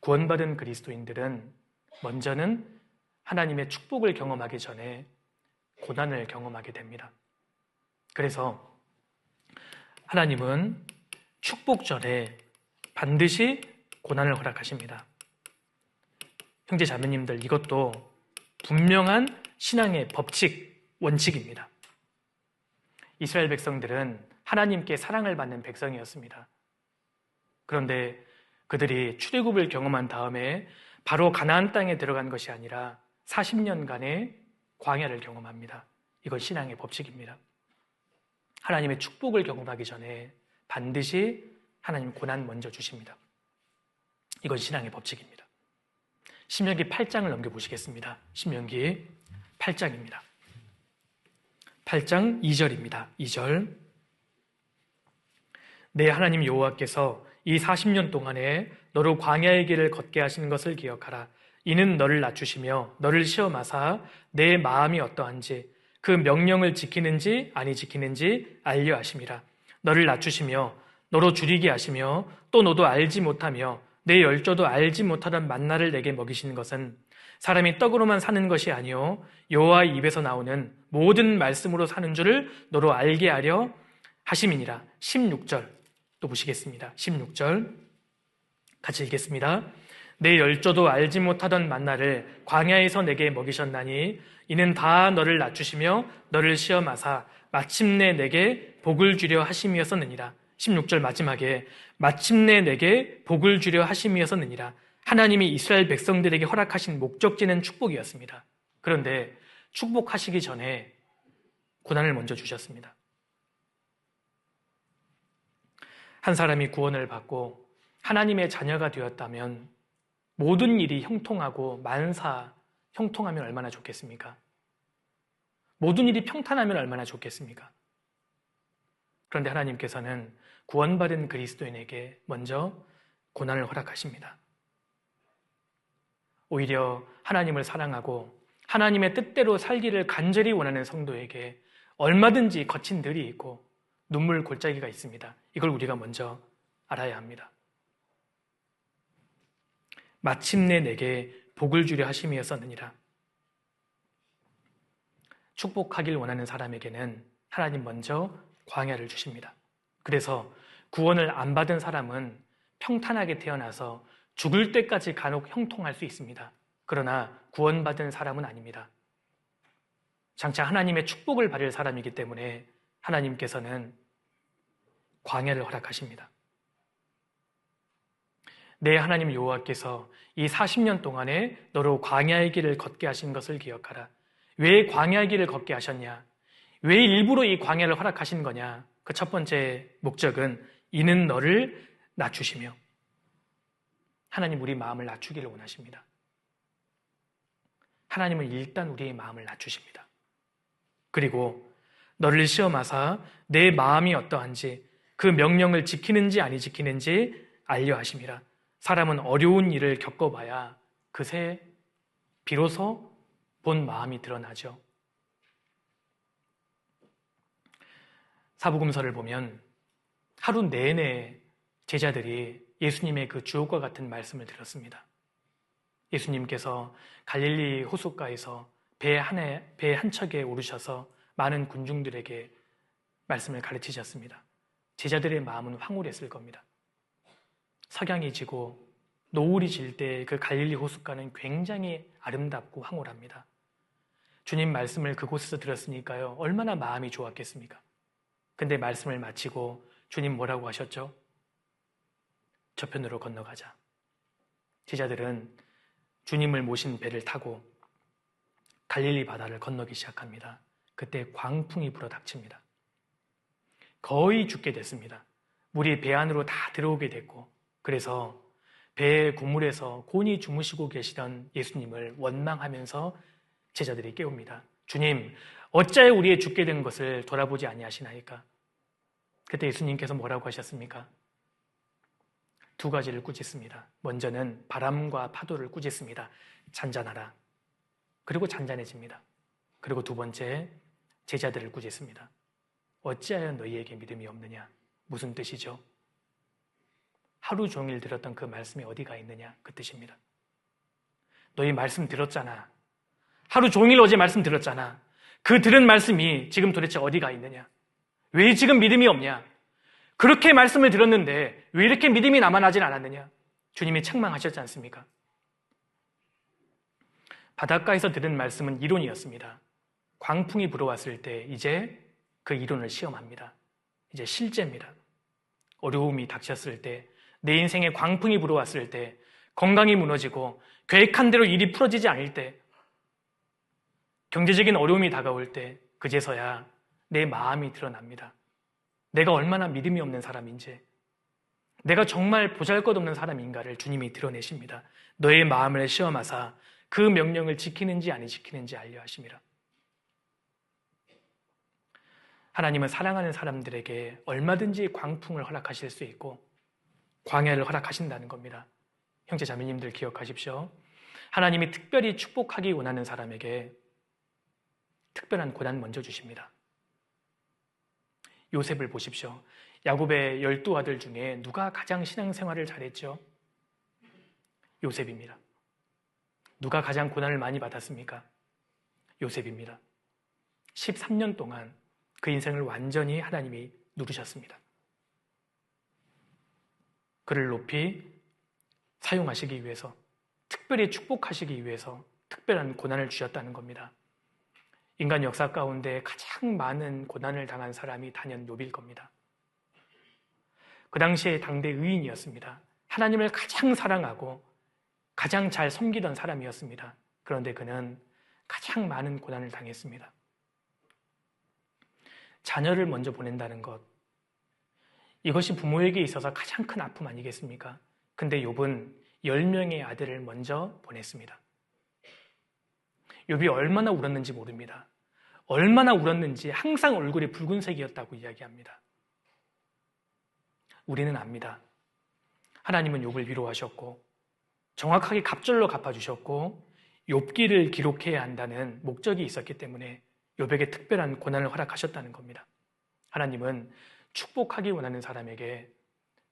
구원받은 그리스도인들은 먼저는 하나님의 축복을 경험하기 전에 고난을 경험하게 됩니다. 그래서 하나님은 축복 전에 반드시 고난을 허락하십니다. 형제 자매님들, 이것도 분명한 신앙의 법칙, 원칙입니다. 이스라엘 백성들은 하나님께 사랑을 받는 백성이었습니다. 그런데 그들이 출애굽을 경험한 다음에 바로 가나안 땅에 들어간 것이 아니라 40년간의 광야를 경험합니다. 이건 신앙의 법칙입니다. 하나님의 축복을 경험하기 전에 반드시 하나님 고난 먼저 주십니다. 이건 신앙의 법칙입니다. 신명기 8장을 넘겨보시겠습니다. 신명기 8장입니다. 8장 2절입니다. 2절. 내 하나님 여호와께서 이 40년 동안에 너로 광야의 길을 걷게 하시는 것을 기억하라. 이는 너를 낮추시며 너를 시험하사 내 마음이 어떠한지 그 명령을 지키는지 아니 지키는지 알려 하심이라. 너를 낮추시며 너로 줄이게 하시며 또 너도 알지 못하며 내 열조도 알지 못하던 만나를 내게 먹이시는 것은 사람이 떡으로만 사는 것이 아니요 여호와의 입에서 나오는 모든 말씀으로 사는 줄을 너로 알게 하려 하심이니라. 16절 또 보시겠습니다. 16절 같이 읽겠습니다. 내 열조도 알지 못하던 만나를 광야에서 내게 먹이셨나니 이는 다 너를 낮추시며 너를 시험하사 마침내 내게 복을 주려 하심이었느니라. 16절 마지막에 마침내 내게 복을 주려 하심이었느니라. 하나님이 이스라엘 백성들에게 허락하신 목적지는 축복이었습니다. 그런데 축복하시기 전에 고난을 먼저 주셨습니다. 한 사람이 구원을 받고 하나님의 자녀가 되었다면 모든 일이 형통하고 만사 형통하면 얼마나 좋겠습니까? 모든 일이 평탄하면 얼마나 좋겠습니까? 그런데 하나님께서는 구원받은 그리스도인에게 먼저 고난을 허락하십니다. 오히려 하나님을 사랑하고 하나님의 뜻대로 살기를 간절히 원하는 성도에게 얼마든지 거친 들이 있고 눈물 골짜기가 있습니다. 이걸 우리가 먼저 알아야 합니다. 마침내 내게 복을 주려 하심이었느니라. 축복하길 원하는 사람에게는 하나님 먼저 광야를 주십니다. 그래서 구원을 안 받은 사람은 평탄하게 태어나서 죽을 때까지 간혹 형통할 수 있습니다. 그러나 구원받은 사람은 아닙니다. 장차 하나님의 축복을 받을 사람이기 때문에 하나님께서는 광야를 허락하십니다. 내 하나님 여호와께서 이 40년 동안에 너로 광야의 길을 걷게 하신 것을 기억하라. 왜 광야의 길을 걷게 하셨냐? 왜 일부러 이 광야를 허락하신 거냐? 그 첫 번째 목적은 이는 너를 낮추시며, 하나님 우리 마음을 낮추기를 원하십니다. 하나님은 일단 우리의 마음을 낮추십니다. 그리고 너를 시험하사 내 마음이 어떠한지 그 명령을 지키는지 아니 지키는지 알려 하심이라. 사람은 어려운 일을 겪어봐야 그새 비로소 본 마음이 드러나죠. 사복음서를 보면 하루 내내 제자들이 예수님의 그 주옥과 같은 말씀을 들었습니다. 예수님께서 갈릴리 호숫가에서 배 한 척에 오르셔서 많은 군중들에게 말씀을 가르치셨습니다. 제자들의 마음은 황홀했을 겁니다. 석양이 지고 노을이 질 때 그 갈릴리 호숫가는 굉장히 아름답고 황홀합니다. 주님 말씀을 그곳에서 들었으니까요, 얼마나 마음이 좋았겠습니까? 근데 말씀을 마치고 주님 뭐라고 하셨죠? 저편으로 건너가자. 제자들은 주님을 모신 배를 타고 갈릴리 바다를 건너기 시작합니다. 그때 광풍이 불어닥칩니다. 거의 죽게 됐습니다. 물이 배 안으로 다 들어오게 됐고, 그래서 배의 고물에서 곤히 주무시고 계시던 예수님을 원망하면서 제자들이 깨웁니다. 주님, 어찌하여 우리의 죽게 된 것을 돌아보지 아니하시나이까? 그때 예수님께서 뭐라고 하셨습니까? 두 가지를 꾸짖습니다. 먼저는 바람과 파도를 꾸짖습니다. 잔잔하라. 그리고 잔잔해집니다. 그리고 두 번째, 제자들을 꾸짖습니다. 어찌하여 너희에게 믿음이 없느냐? 무슨 뜻이죠? 하루 종일 들었던 그 말씀이 어디가 있느냐 그 뜻입니다. 너희 말씀 들었잖아. 하루 종일 어제 말씀 들었잖아. 그 들은 말씀이 지금 도대체 어디가 있느냐? 왜 지금 믿음이 없냐? 그렇게 말씀을 들었는데 왜 이렇게 믿음이 남아나질 않았느냐? 주님이 책망하셨지 않습니까? 바닷가에서 들은 말씀은 이론이었습니다. 광풍이 불어왔을 때 이제 그 이론을 시험합니다. 이제 실제입니다. 어려움이 닥쳤을 때, 내 인생에 광풍이 불어왔을 때, 건강이 무너지고 계획한 대로 일이 풀어지지 않을 때, 경제적인 어려움이 다가올 때 그제서야 내 마음이 드러납니다. 내가 얼마나 믿음이 없는 사람인지, 내가 정말 보잘것없는 사람인가를 주님이 드러내십니다. 너의 마음을 시험하사 그 명령을 지키는지 아니 지키는지 알려 하심이라. 하나님은 사랑하는 사람들에게 얼마든지 광풍을 허락하실 수 있고 광야를 허락하신다는 겁니다. 형제 자매님들 기억하십시오. 하나님이 특별히 축복하기 원하는 사람에게 특별한 고난 먼저 주십니다. 요셉을 보십시오. 야곱의 12아들 중에 누가 가장 신앙생활을 잘했죠? 요셉입니다. 누가 가장 고난을 많이 받았습니까? 요셉입니다. 13년 동안 그 인생을 완전히 하나님이 누르셨습니다. 그를 높이 사용하시기 위해서, 특별히 축복하시기 위해서 특별한 고난을 주셨다는 겁니다. 인간 역사 가운데 가장 많은 고난을 당한 사람이 단연 욥일 겁니다. 그 당시에 당대 의인이었습니다. 하나님을 가장 사랑하고 가장 잘 섬기던 사람이었습니다. 그런데 그는 가장 많은 고난을 당했습니다. 자녀를 먼저 보낸다는 것, 이것이 부모에게 있어서 가장 큰 아픔 아니겠습니까? 근데 욥은 10명의 아들을 먼저 보냈습니다. 욥이 얼마나 울었는지 모릅니다. 얼마나 울었는지 항상 얼굴이 붉은색이었다고 이야기합니다. 우리는 압니다. 하나님은 욥을 위로하셨고 정확하게 갑절로 갚아주셨고 욥기를 기록해야 한다는 목적이 있었기 때문에 욥에게 특별한 고난을 허락하셨다는 겁니다. 하나님은 축복하기 원하는 사람에게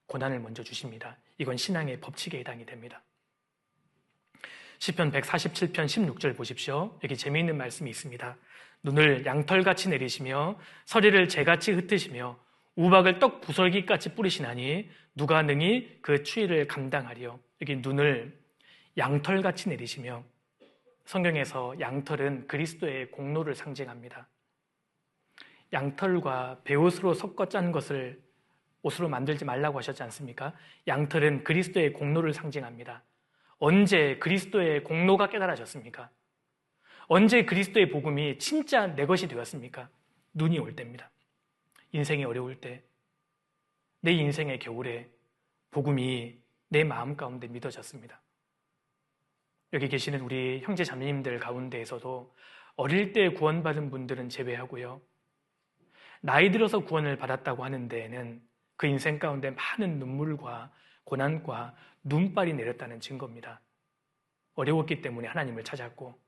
고난을 먼저 주십니다. 이건 신앙의 법칙에 해당이 됩니다. 시편 147편 16절 보십시오. 여기 재미있는 말씀이 있습니다. 눈을 양털같이 내리시며 서리를 재같이 흩으시며 우박을 떡 부설기같이 뿌리시나니 누가 능히 그 추위를 감당하리요. 여기 눈을 양털같이 내리시며, 성경에서 양털은 그리스도의 공로를 상징합니다. 양털과 베옷으로 섞어 짠 것을 옷으로 만들지 말라고 하셨지 않습니까? 양털은 그리스도의 공로를 상징합니다. 언제 그리스도의 공로가 깨달아졌습니까? 언제 그리스도의 복음이 진짜 내 것이 되었습니까? 눈이 올 때입니다. 인생이 어려울 때, 내 인생의 겨울에 복음이 내 마음 가운데 믿어졌습니다. 여기 계시는 우리 형제 자매님들 가운데에서도 어릴 때 구원받은 분들은 제외하고요, 나이 들어서 구원을 받았다고 하는 데에는 그 인생 가운데 많은 눈물과 고난과 눈발이 내렸다는 증거입니다. 어려웠기 때문에 하나님을 찾았고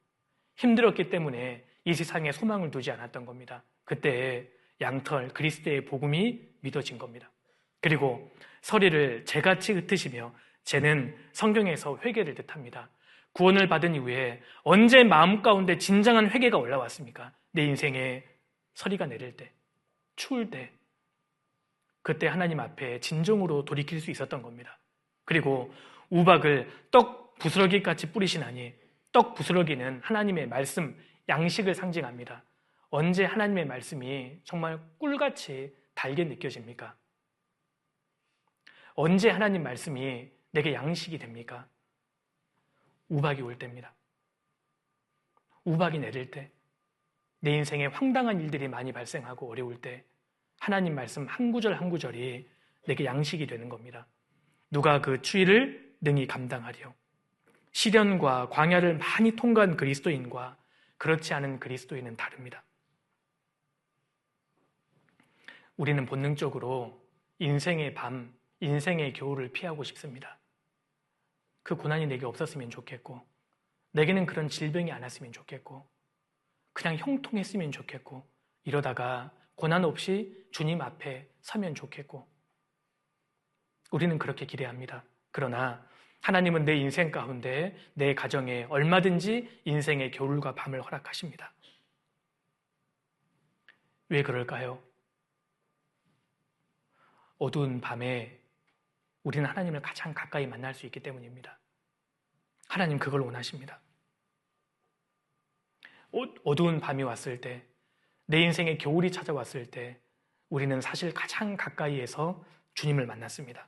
힘들었기 때문에 이 세상에 소망을 두지 않았던 겁니다. 그때 양털 그리스도의 복음이 믿어진 겁니다. 그리고 서리를 재같이 흩으시며, 재는 성경에서 회개를 뜻합니다. 구원을 받은 이후에 언제 마음 가운데 진정한 회개가 올라왔습니까? 내 인생에 서리가 내릴 때, 추울 때, 그때 하나님 앞에 진정으로 돌이킬 수 있었던 겁니다. 그리고 우박을 떡 부스러기같이 뿌리시나니, 떡 부스러기는 하나님의 말씀, 양식을 상징합니다. 언제 하나님의 말씀이 정말 꿀같이 달게 느껴집니까? 언제 하나님 말씀이 내게 양식이 됩니까? 우박이 올 때입니다. 우박이 내릴 때, 내 인생에 황당한 일들이 많이 발생하고 어려울 때 하나님 말씀 한 구절 한 구절이 내게 양식이 되는 겁니다. 누가 그 추위를 능히 감당하리요. 시련과 광야를 많이 통과한 그리스도인과 그렇지 않은 그리스도인은 다릅니다. 우리는 본능적으로 인생의 밤, 인생의 겨울을 피하고 싶습니다. 그 고난이 내게 없었으면 좋겠고, 내게는 그런 질병이 안 왔으면 좋겠고, 그냥 형통했으면 좋겠고, 이러다가 고난 없이 주님 앞에 서면 좋겠고, 우리는 그렇게 기대합니다. 그러나 하나님은 내 인생 가운데, 내 가정에 얼마든지 인생의 겨울과 밤을 허락하십니다. 왜 그럴까요? 어두운 밤에 우리는 하나님을 가장 가까이 만날 수 있기 때문입니다. 하나님 그걸 원하십니다. 어두운 밤이 왔을 때, 내 인생의 겨울이 찾아왔을 때 우리는 사실 가장 가까이에서 주님을 만났습니다.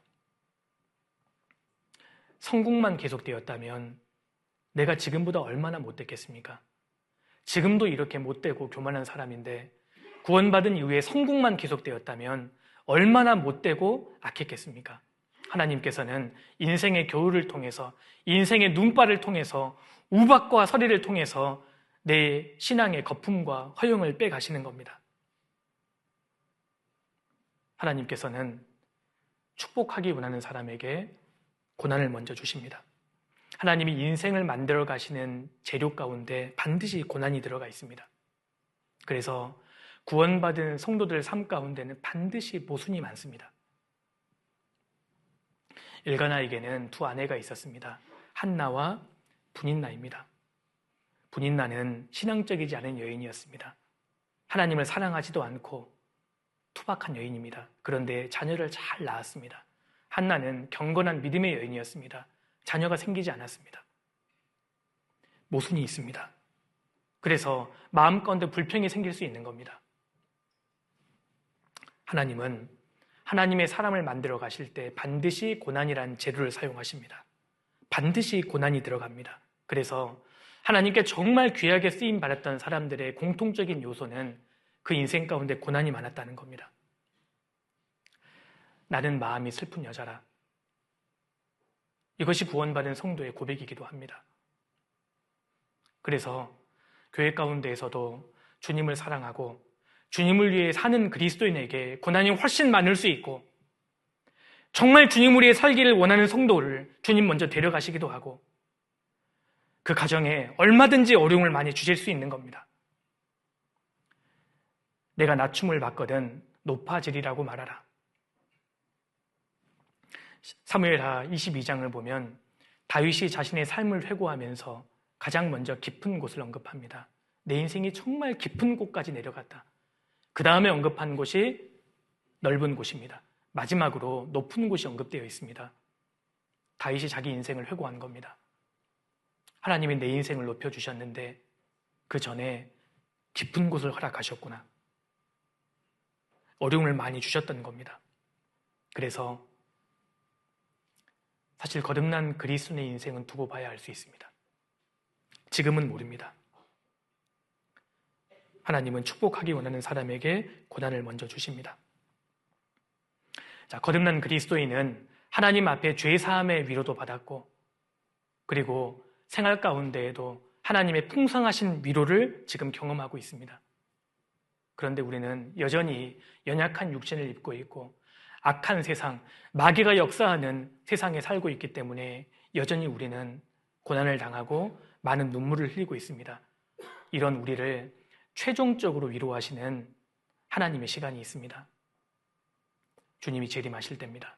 성공만 계속되었다면 내가 지금보다 얼마나 못됐겠습니까? 지금도 이렇게 못되고 교만한 사람인데 구원받은 이후에 성공만 계속되었다면 얼마나 못되고 악했겠습니까? 하나님께서는 인생의 겨울을 통해서, 인생의 눈발을 통해서, 우박과 서리를 통해서 내 신앙의 거품과 허용을 빼가시는 겁니다. 하나님께서는 축복하기 원하는 사람에게 고난을 먼저 주십니다. 하나님이 인생을 만들어 가시는 재료 가운데 반드시 고난이 들어가 있습니다. 그래서 구원받은 성도들 삶 가운데는 반드시 모순이 많습니다. 엘가나에게는 두 아내가 있었습니다. 한나와 분인나입니다. 분인나는 신앙적이지 않은 여인이었습니다. 하나님을 사랑하지도 않고 투박한 여인입니다. 그런데 자녀를 잘 낳았습니다. 한나는 경건한 믿음의 여인이었습니다. 자녀가 생기지 않았습니다. 모순이 있습니다. 그래서 마음 가운데 불평이 생길 수 있는 겁니다. 하나님은 하나님의 사람을 만들어 가실 때 반드시 고난이란 재료를 사용하십니다. 반드시 고난이 들어갑니다. 그래서 하나님께 정말 귀하게 쓰임 받았던 사람들의 공통적인 요소는 그 인생 가운데 고난이 많았다는 겁니다. 나는 마음이 슬픈 여자라. 이것이 구원받은 성도의 고백이기도 합니다. 그래서 교회 가운데에서도 주님을 사랑하고 주님을 위해 사는 그리스도인에게 고난이 훨씬 많을 수 있고, 정말 주님을 위해 살기를 원하는 성도를 주님 먼저 데려가시기도 하고, 그 가정에 얼마든지 어려움을 많이 주실 수 있는 겁니다. 내가 낮춤을 받거든 높아지리라고 말하라. 사무엘하 22장을 보면 다윗이 자신의 삶을 회고하면서 가장 먼저 깊은 곳을 언급합니다. 내 인생이 정말 깊은 곳까지 내려갔다. 그 다음에 언급한 곳이 넓은 곳입니다. 마지막으로 높은 곳이 언급되어 있습니다. 다윗이 자기 인생을 회고한 겁니다. 하나님이 내 인생을 높여주셨는데 그 전에 깊은 곳을 허락하셨구나. 어려움을 많이 주셨던 겁니다. 그래서 사실 거듭난 그리스도인의 인생은 두고 봐야 알 수 있습니다. 지금은 모릅니다. 하나님은 축복하기 원하는 사람에게 고난을 먼저 주십니다. 자, 거듭난 그리스도인은 하나님 앞에 죄사함의 위로도 받았고, 그리고 생활 가운데에도 하나님의 풍성하신 위로를 지금 경험하고 있습니다. 그런데 우리는 여전히 연약한 육신을 입고 있고 악한 세상, 마귀가 역사하는 세상에 살고 있기 때문에 여전히 우리는 고난을 당하고 많은 눈물을 흘리고 있습니다. 이런 우리를 최종적으로 위로하시는 하나님의 시간이 있습니다. 주님이 재림하실 때입니다.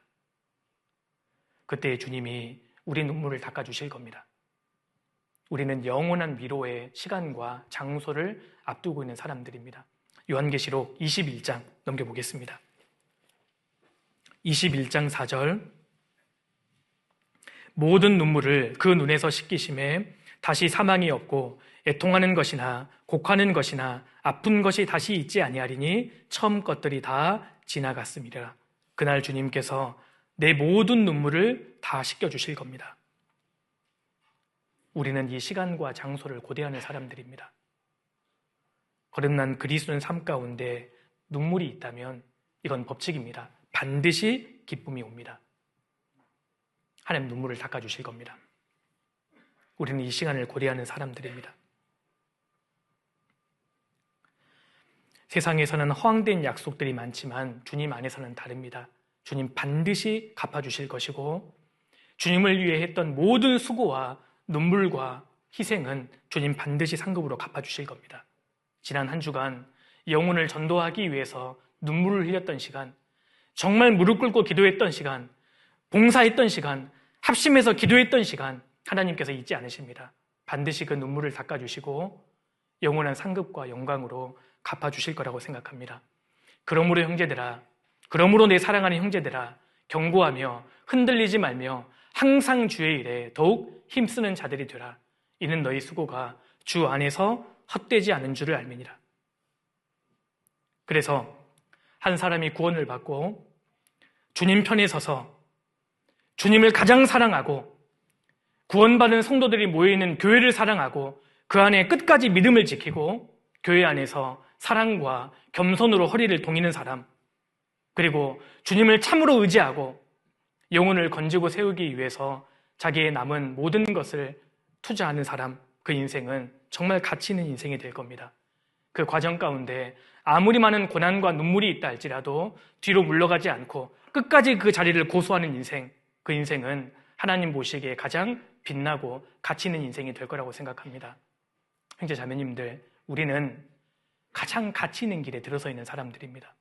그때 주님이 우리 눈물을 닦아주실 겁니다. 우리는 영원한 위로의 시간과 장소를 앞두고 있는 사람들입니다. 요한계시록 21장 넘겨보겠습니다. 21장 4절, 모든 눈물을 그 눈에서 씻기심에 다시 사망이 없고 애통하는 것이나 곡하는 것이나 아픈 것이 다시 있지 아니하리니 처음 것들이 다 지나갔음이라. 그날 주님께서 내 모든 눈물을 다 씻겨주실 겁니다. 우리는 이 시간과 장소를 고대하는 사람들입니다. 거듭난 그리스도인 삶 가운데 눈물이 있다면 이건 법칙입니다. 반드시 기쁨이 옵니다. 하나님 눈물을 닦아주실 겁니다. 우리는 이 시간을 고대하는 사람들입니다. 세상에서는 허황된 약속들이 많지만 주님 안에서는 다릅니다. 주님 반드시 갚아주실 것이고 주님을 위해 했던 모든 수고와 눈물과 희생은 주님 반드시 상급으로 갚아주실 겁니다. 지난 한 주간 영혼을 전도하기 위해서 눈물을 흘렸던 시간, 정말 무릎 꿇고 기도했던 시간, 봉사했던 시간, 합심해서 기도했던 시간 하나님께서 잊지 않으십니다. 반드시 그 눈물을 닦아주시고 영원한 상급과 영광으로 갚아주실 거라고 생각합니다. 그러므로 형제들아, 그러므로 내 사랑하는 형제들아, 경고하며 흔들리지 말며 항상 주의 일에 더욱 힘쓰는 자들이 되라. 이는 너희 수고가 주 안에서 헛되지 않은 줄을 알미니라. 그래서 한 사람이 구원을 받고 주님 편에 서서 주님을 가장 사랑하고 구원받은 성도들이 모여있는 교회를 사랑하고 그 안에 끝까지 믿음을 지키고 교회 안에서 사랑과 겸손으로 허리를 동이는 사람, 그리고 주님을 참으로 의지하고 영혼을 건지고 세우기 위해서 자기의 남은 모든 것을 투자하는 사람, 그 인생은 정말 가치 있는 인생이 될 겁니다. 그 과정 가운데 아무리 많은 고난과 눈물이 있다 할지라도 뒤로 물러가지 않고 끝까지 그 자리를 고수하는 인생, 그 인생은 하나님 보시기에 가장 빛나고 가치 있는 인생이 될 거라고 생각합니다. 형제 자매님들, 우리는 가장 가치 있는 길에 들어서 있는 사람들입니다.